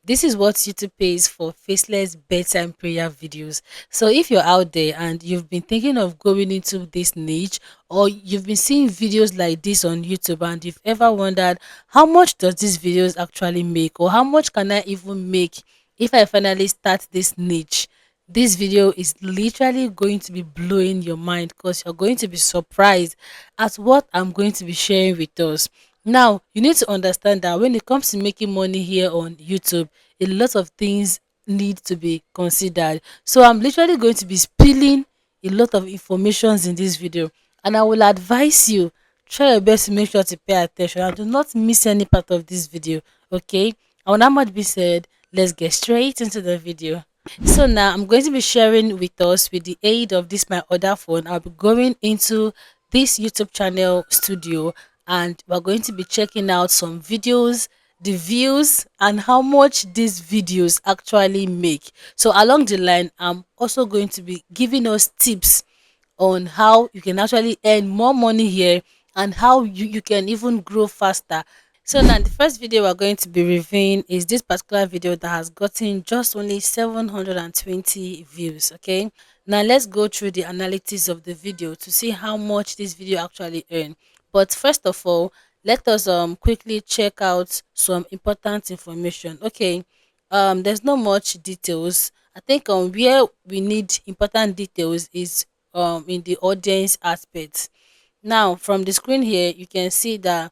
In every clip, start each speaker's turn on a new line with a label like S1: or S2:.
S1: This is what YouTube pays for faceless bedtime prayer videos. So if you're out there and you've been thinking of going into this niche, or you've been seeing videos like this on YouTube and you've ever wondered how much does these videos actually make, or how much can I even make if I finally start this niche, this video is literally going to be blowing your mind because you're going to be surprised at what I'm going to be sharing with us. Now, you need to understand that when it comes to making money here on YouTube, a lot of things need to be considered. So, I'm literally going to be spilling a lot of informations in this video, and I will advise you try your best to make sure to pay attention and do not miss any part of this video. Okay, and with that much be said, let's get straight into the video. So now I'm going to be sharing with us, with the aid of this my other phone, I'll be going into this YouTube channel studio, and we're going to be checking out some videos, the views, and how much these videos actually make. So along the line, I'm also going to be giving us tips on how you can actually earn more money here, and how you can even grow faster. So now the first video we're going to be reviewing is this particular video that has gotten just only 720 views. Okay, now let's go through the analytics of the video to see how much this video actually earned. But first of all, let us quickly check out some important information. Okay, there's not much details. I think where we need important details is in the audience aspect. Now from the screen here you can see that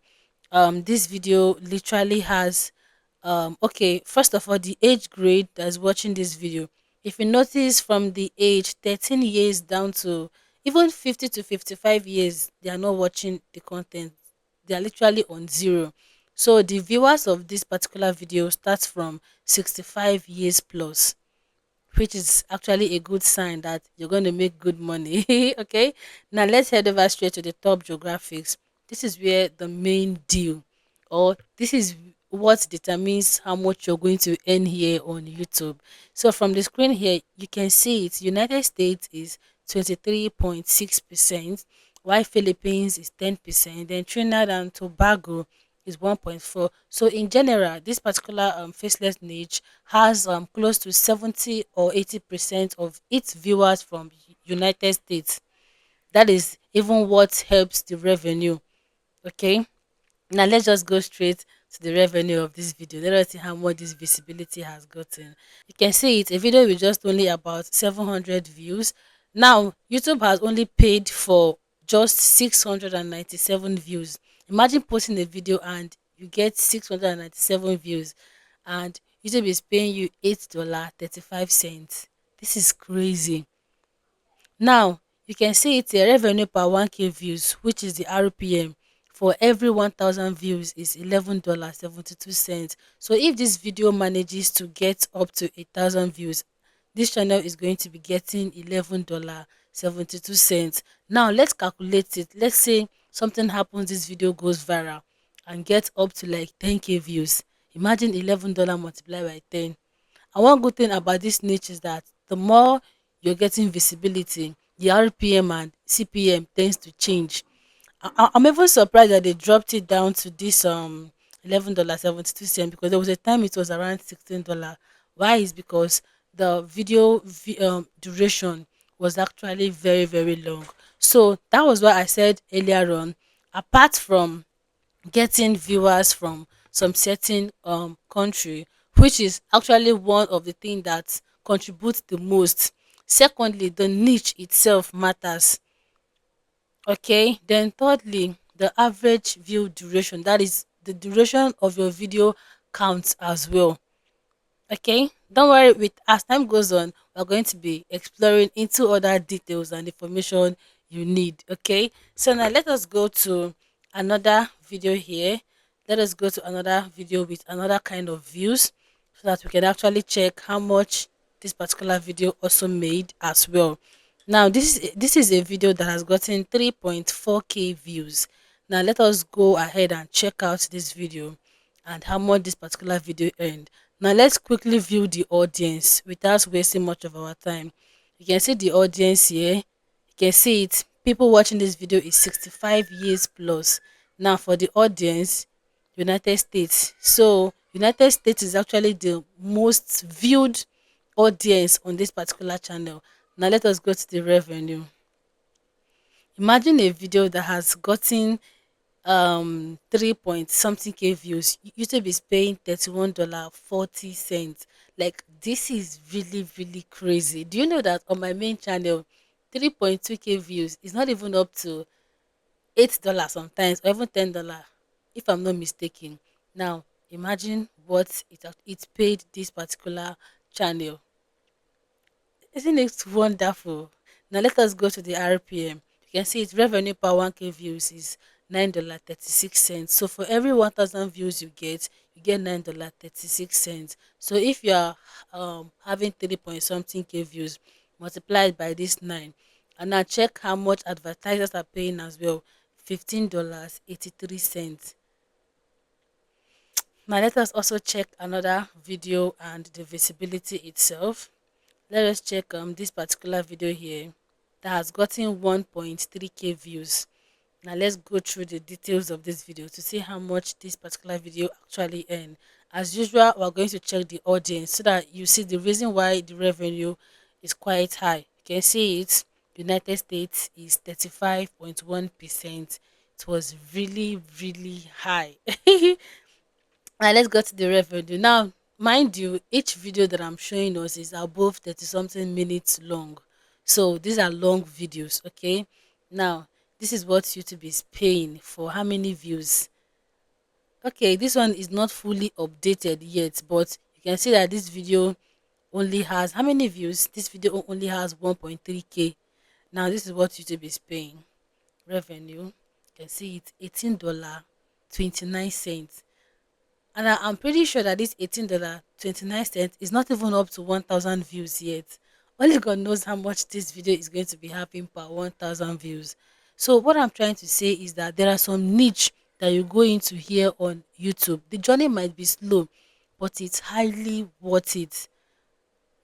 S1: this video literally has okay, first of all, the age grade that's watching this video, if you notice from the age 13 years down to even 50 to 55 years, they are not watching the content. They are literally on zero. So the viewers of this particular video starts from 65 years plus, which is actually a good sign that you're going to make good money. Okay, now let's head over straight to the top geographics. This is where the main deal, or this is what determines how much you're going to earn here on YouTube. So from the screen here you can see it. United States is 23.6%, while Philippines is 10%, then Trinidad and Tobago is 1.4. So in general, this particular faceless niche has close to 70 or 80% of its viewers from United States. That is even what helps the revenue. Okay, now let's just go straight to the revenue of this video. Let us see how much this visibility has gotten. You can see it's a video with just only about 700 views. Now YouTube has only paid for just 697 views. Imagine posting a video and you get 697 views, and YouTube is paying you $8.35. This is crazy. Now, you can see it's a revenue per 1K views, which is the RPM. For every 1,000 views is $11.72. So if this video manages to get up to 1,000 views, this channel is going to be getting $11.72. Now let's calculate it. Let's say something happens, this video goes viral and gets up to like 10K views. Imagine $11 multiplied by 10. And one good thing about this niche is that the more you're getting visibility, the RPM and CPM tends to change. I'm even surprised that they dropped it down to this $11.72, because there was a time it was around $16. Why? Is because the video duration was actually very very long. So that was why I said earlier on, apart from getting viewers from some certain country, which is actually one of the things that contributes the most. Secondly, the niche itself matters. Okay, then thirdly, the average view duration, that is the duration of your video, counts as well. Okay, don't worry, with as time goes on we're going to be exploring into other details and information you need. Okay, so now let us go to another video here. Let us go to another video with another kind of views, so that we can actually check how much this particular video also made as well. Now this is a video that has gotten 3.4k views. Now let us go ahead and check out this video and how much this particular video earned. Now let's quickly view the audience without wasting much of our time. You can see the audience here. You can see it. People watching this video is 65 years plus. Now for the audience, United States. So United States is actually the most viewed audience on this particular channel. Now let us go to the revenue. Imagine a video that has gotten 3 point something k views. YouTube is paying $31.40. Like, this is really really crazy. Do you know that on my main channel 3.2k views is not even up to $8 sometimes, or even $10, if I'm not mistaken. Now imagine what it paid this particular channel. Isn't it wonderful? Now let us go to the RPM. You can see its revenue per 1k views is $9.36. So for every 1,000 views you get $9.36. So if you are having 3 point something k views, multiplied by this 9, and now check how much advertisers are paying as well. $15.83. Now let us also check another video and the visibility itself. Let us check this particular video here that has gotten 1.3k views. Now let's go through the details of this video to see how much this particular video actually earned. As usual, we're going to check the audience so that you see the reason why the revenue is quite high. You can see it. United States is 35.1%. It was really really high. Now let's go to the revenue. Now, mind you, each video that I'm showing us is above 30 something minutes long. So these are long videos, okay? Now, this is what YouTube is paying for how many views. Okay, this one is not fully updated yet, but you can see that this video only has how many views? This video only has 1.3k. Now, this is what YouTube is paying. Revenue, you can see it's $18.29. And I'm pretty sure that this $18.29 is not even up to 1,000 views yet. Only God knows how much this video is going to be having per 1,000 views. So what I'm trying to say is that there are some niche that you go into here on YouTube. The journey might be slow, but it's highly worth it.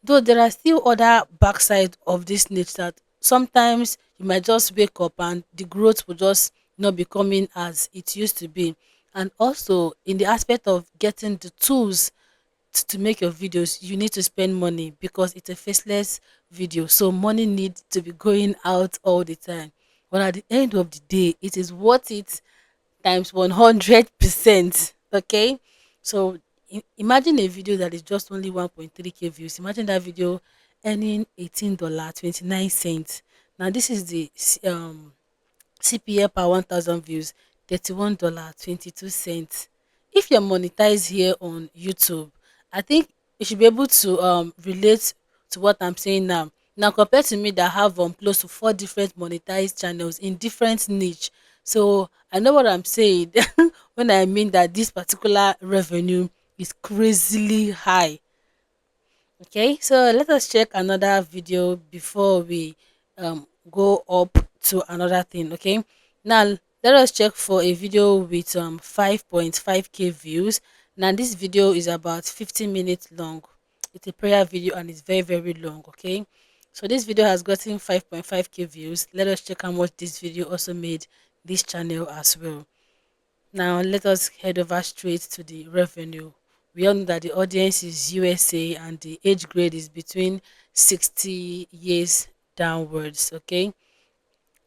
S1: Though there are still other backside of this niche that sometimes you might just wake up and the growth will just not be coming as it used to be. And also in the aspect of getting the tools to make your videos, you need to spend money because it's a faceless video. So money needs to be going out all the time. But at the end of the day, it is worth it times 100%. Okay, so imagine a video that is just only 1.3k views. Imagine that video earning $18.29. Now this is the CPA per 1,000 views, $31.22. If you're monetized here on YouTube, I think you should be able to relate to what I'm saying now. Now compared to me that have close to 4 different monetized channels in different niche. So I know what I'm saying when I mean that this particular revenue is crazily high. Okay, so let us check another video before we go up to another thing. Okay, now let us check for a video with 5.5k views. Now this video is about 15 minutes long. It's a prayer video and it's very very long. Okay, so this video has gotten 5.5k views. Let us check how much this video also made this channel as well. Now let us head over straight to the revenue. We all know that the audience is USA and the age grade is between 60 years downwards. Okay,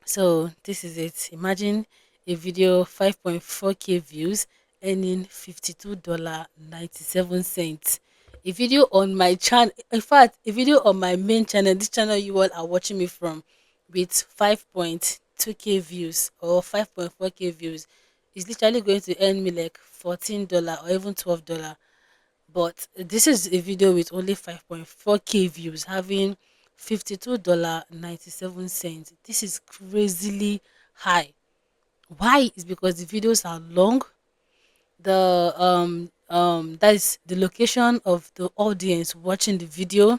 S1: so this is it. Imagine a video 5.4k views earning $52.97. A video on my channel, in fact, a video on my main channel, this channel you all are watching me from, with 5.2k views or 5.4k views is literally going to earn me like $14 or even $12. But this is a video with only 5.4k views having $52.97. This is crazily high. Why? Is because the videos are long. The that is the location of the audience watching the video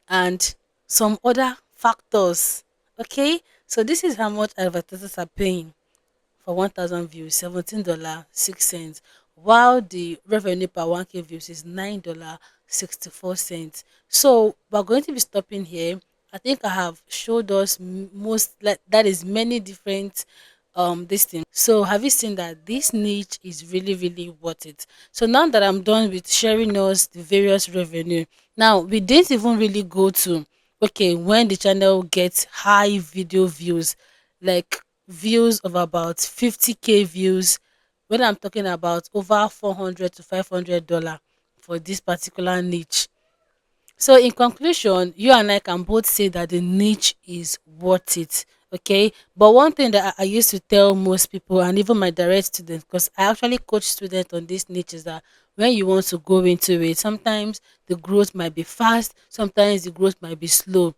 S1: and some other factors. Okay, so this is how much advertisers are paying for 1,000 views, $17.06, while the revenue per 1k views is $9.64. So we're going to be stopping here. I think I have showed us most, like that is many different this thing. So have you seen that this niche is really really worth it? So now that I'm done with sharing us the various revenue, now we didn't even really go to, okay, when the channel gets high video views, like views of about 50K views, when I'm talking about over 400 to $500 for this particular niche. So in conclusion, you and I can both say that the niche is worth it. Okay. But one thing that I used to tell most people and even my direct students, because I actually coach students on this niche, is that when you want to go into it, sometimes the growth might be fast, sometimes the growth might be slow.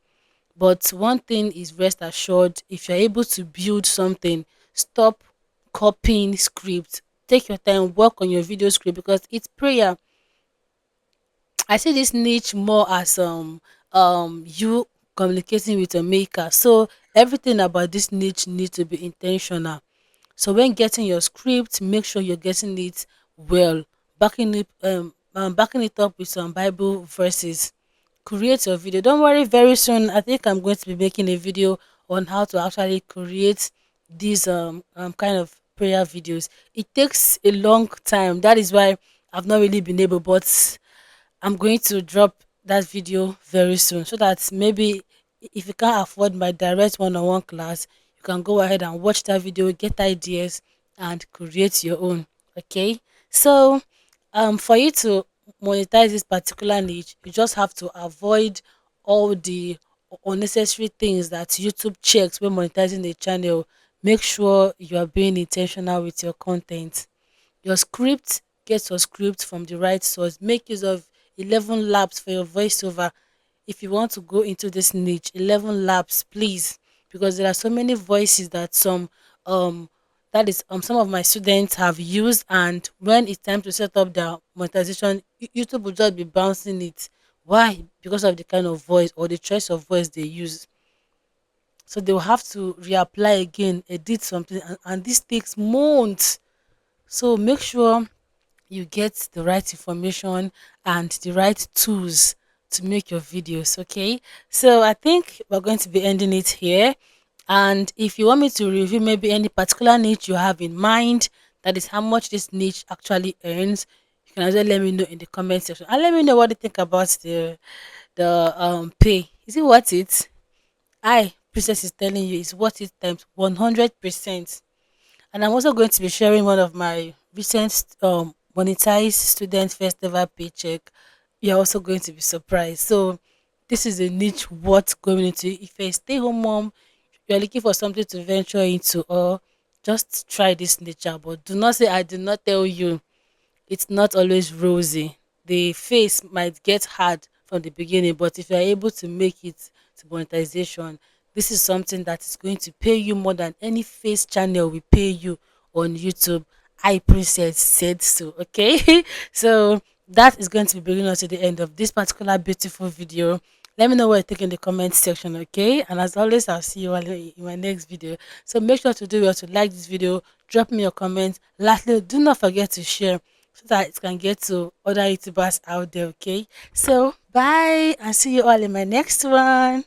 S1: But one thing is rest assured, if you're able to build something, stop copying script. Take your time, work on your video script, because it's prayer. I see this niche more as you communicating with a maker. So everything about this niche needs to be intentional. So when getting your script, make sure you're getting it well, backing it up with some Bible verses. Create your video. Don't worry, very soon I think I'm going to be making a video on how to actually create these kind of prayer videos. It takes a long time. That is why I've not really been able, but I'm going to drop that video very soon so that maybe if you can't afford my direct one-on-one class, you can go ahead and watch that video, get ideas, and create your own. Okay. So for you to monetize this particular niche, you just have to avoid all the unnecessary things that YouTube checks when monetizing the channel. Make sure you are being intentional with your content. Your script, get your script from the right source. Make use of 11 labs for your voiceover. If you want to go into this niche, 11 labs, please, because there are so many voices that um some of my students have used, and when it's time to set up their monetization, YouTube will just be bouncing it. Why? Because of the kind of voice or the choice of voice they use. So they will have to reapply again, edit something, and this takes months. So make sure you get the right information and the right tools to make your videos. Okay. So I think we're going to be ending it here. And if you want me to review maybe any particular niche you have in mind, that is how much this niche actually earns, you can also let me know in the comment section. And let me know what you think about the pay. Is it worth it? I Princess is telling you it's worth it times 100%. And I'm also going to be sharing one of my recent monetized student first ever paycheck. You're also going to be surprised. So this is a niche worth going into. If you're a stay-home mom, you're looking for something to venture into, or just try this niche out. But do not say I did not tell you. It's not always rosy. The face might get hard from the beginning, but if you're able to make it to monetization, this is something that is going to pay you more than any face channel will pay you on YouTube. I Princess said so. Okay. So that is going to be bringing us to the end of this particular beautiful video. Let me know what you think in the comment section, okay? And as always, I'll see you all in my next video. So make sure to do well to like this video, drop me your comments. Lastly, do not forget to share so that it can get to other YouTubers out there, okay? So bye and see you all in my next one.